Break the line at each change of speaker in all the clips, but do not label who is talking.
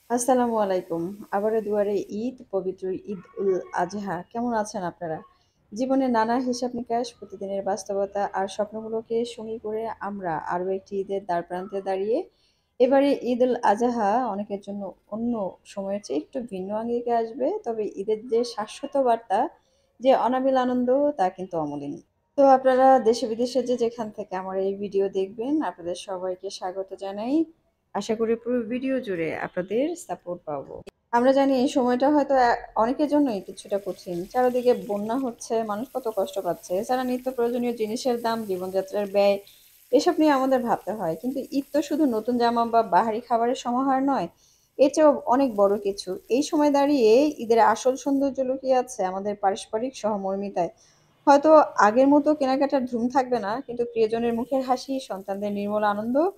আসসালামু আলাইকুম। আবারও দুয়ারে ঈদ, পবিত্র ঈদ উল আজহা। কেমন আছেন আপনারা? জীবনের নানা হিসাব-নিকাশ, প্রতিদিনের বাস্তবতা আর স্বপ্নগুলোকে সঙ্গী করে আমরা আরও একটি ঈদের দ্বারপ্রান্তে দাঁড়িয়ে। এবারে ঈদ উল আজহা অনেকের জন্য অন্য সময়ের চেয়ে একটু ভিন্ন আঙ্গিকে আসবে। তবে ঈদের যে শাশ্বত বার্তা, যে অনাবিল আনন্দ তা কিন্তু অমলিন। তো আপনারা দেশে-বিদেশে যে যেখান থেকে আমার এই ভিডিও দেখবেন, আপনাদের সবাইকে স্বাগত জানাই। আশা করি পুরো ভিডিও জুড়ে আপনাদের সাপোর্ট পাবো। আমরা জানি এই সময়টা হয়তো অনেকের জন্যই কিছুটা কঠিন। চারিদিকে বন্যা হচ্ছে, মানুষ কত কষ্ট পাচ্ছে। এছাড়া নিত্য প্রয়োজনীয় জিনিসের দাম, জীবনযাত্রার ব্যয়, এসব নিয়ে আমাদের ভাবতে হয়। কিন্তু ঈদ তো শুধু নতুন জামা বা বাহারি খাবারের সমাহার নয়, এর চেয়েও অনেক বড় কিছু। এই সময় দাঁড়িয়ে ঈদের আসল সৌন্দর্য লুকিয়ে আছে আমাদের পারস্পরিক সহমর্মিতায়। হয়তো আগের মতো কেনাকাটার ধুম থাকবে না, কিন্তু প্রিয়জনের মুখের হাসি, সন্তানদের নির্মল আনন্দ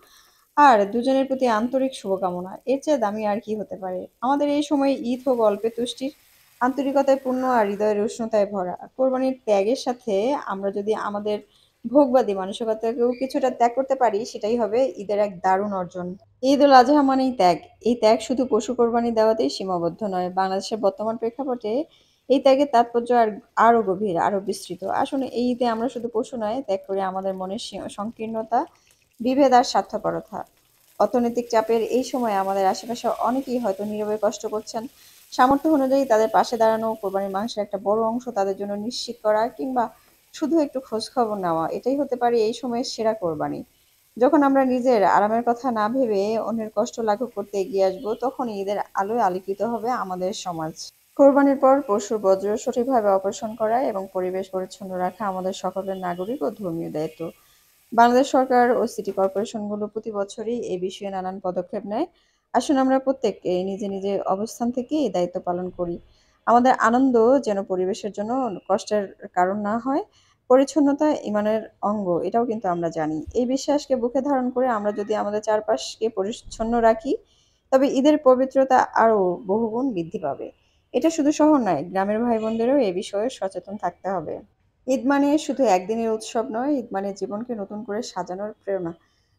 আর দুজনের প্রতি আন্তরিক শুভকামনা, এর চেয়ে দামি আর কি হতে পারে? আমাদের এই সময় ঈদ হোক অল্পে তুষ্টির, আন্তরিকতায় পূর্ণ আর হৃদয়ের উষ্ণতায় ভরা। কোরবানির ত্যাগের সাথে আমরা যদি আমাদের ভোগবাদী মানসিকতাকেও কিছুটা ত্যাগ করতে পারি, সেটাই হবে ঈদের এক দারুণ অর্জন। ঈদ উল আজহা মানেই ত্যাগ। এই ত্যাগ শুধু পশু কোরবানি দেওয়াতেই সীমাবদ্ধ নয়। বাংলাদেশের বর্তমান প্রেক্ষাপটে এই ত্যাগের তাৎপর্য আরো গভীর, আরো বিস্তৃত। আসলে এই ঈদে আমরা শুধু পশু নয়, ত্যাগ করি আমাদের মনের সংকীর্ণতা, বিভেদ আর স্বার্থপরতা। অর্থনৈতিক চাপের এই সময়ে আমাদের আশেপাশে অনেকেই হয়তো নীরবে কষ্ট করছেন। সামর্থ্য অনুযায়ী তাদের পাশে দাঁড়ানো, কোরবানির মাংসের একটা বড় অংশ তাদের জন্য নিশ্চিত করা, কিংবা শুধু একটু খোঁজখবর নেওয়া, এটাই হতে পারে এই সময়ের সেরা কোরবানি। যখন আমরা নিজের আরামের কথা না ভেবে অন্যের কষ্ট লাঘব করতে এগিয়ে আসবো, তখন ঈদের আলোয় আলোকিত হবে আমাদের সমাজ। কোরবানির পর পশুর বর্জ্য সঠিকভাবে অপারেশন করা এবং পরিবেশ পরিচ্ছন্ন রাখা আমাদের সকলের নাগরিক ও ধর্মীয় দায়িত্ব। বাংলাদেশ সরকার ও সিটি কর্পোরেশনগুলো প্রতি বছরই এ বিষয়ে নানান পদক্ষেপ নেয়। আসুন আমরা প্রত্যেকে নিজ নিজ অবস্থান থেকে এই দায়িত্ব পালন করি। আমাদের আনন্দ যেন পরিবেশের জন্য কষ্টের কারণ না হয়। পরিচ্ছন্নতা ঈমানের অঙ্গ, এটাও কিন্তু আমরা জানি। এই বিশ্বাসকে বুকে ধারণ করে আমরা যদি আমাদের চারপাশকে পরিচ্ছন্ন রাখি, তবে ঈদের পবিত্রতা আরও বহুগুণ বৃদ্ধি পাবে। এটা শুধু শহর নয়, গ্রামের ভাই-বোনদেরও এ বিষয়ে সচেতন থাকতে হবে। ঈদ মানে শুধু একদিনের উৎসব নয়, ঈদ মানে জীবনকে নতুন করে সাজানোর প্রেরণা।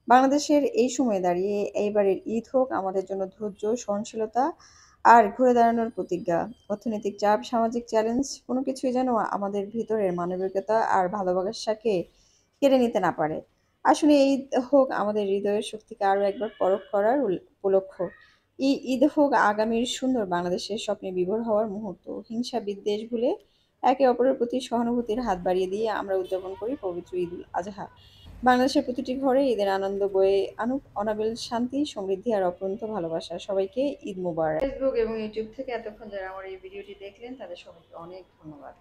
বাংলাদেশের এই সময়ে দাঁড়িয়ে এইবারের ঈদ হোক আমাদের জন্য ধৈর্য, সহনশীলতা আর ঘুরে দাঁড়ানোর প্রতিজ্ঞা। অর্থনৈতিক চাপ, সামাজিক চ্যালেঞ্জ, কোনো কিছুই যেন আমাদের ভিতরের মানবিকতা আর ভালোবাসাকে কেড়ে নিতে না পারে। আসলে ঈদ হোক আমাদের হৃদয়ের শক্তিকে আরো একবার পরখ করার উপলক্ষ। ঈদ হোক আগামীর সুন্দর বাংলাদেশের স্বপ্নে বিভোর হওয়ার মুহূর্ত। হিংসা বিদ্বেষ ভুলে একে অপরের প্রতি সহানুভূতির হাত বাড়িয়ে দিয়ে আমরা উদযাপন করি পবিত্র ঈদ উল আজহা। বাংলাদেশের প্রতিটি ঘরে ঈদের আনন্দ বয়ে আনুক অনাবিল শান্তি, সমৃদ্ধি আর অপরন্ত ভালোবাসা। সবাইকে ঈদ মোবারক। ফেসবুক এবং ইউটিউব থেকে এতক্ষণ যারা আমার এই ভিডিওটি দেখলেন, তাদের সবাইকে অনেক ধন্যবাদ।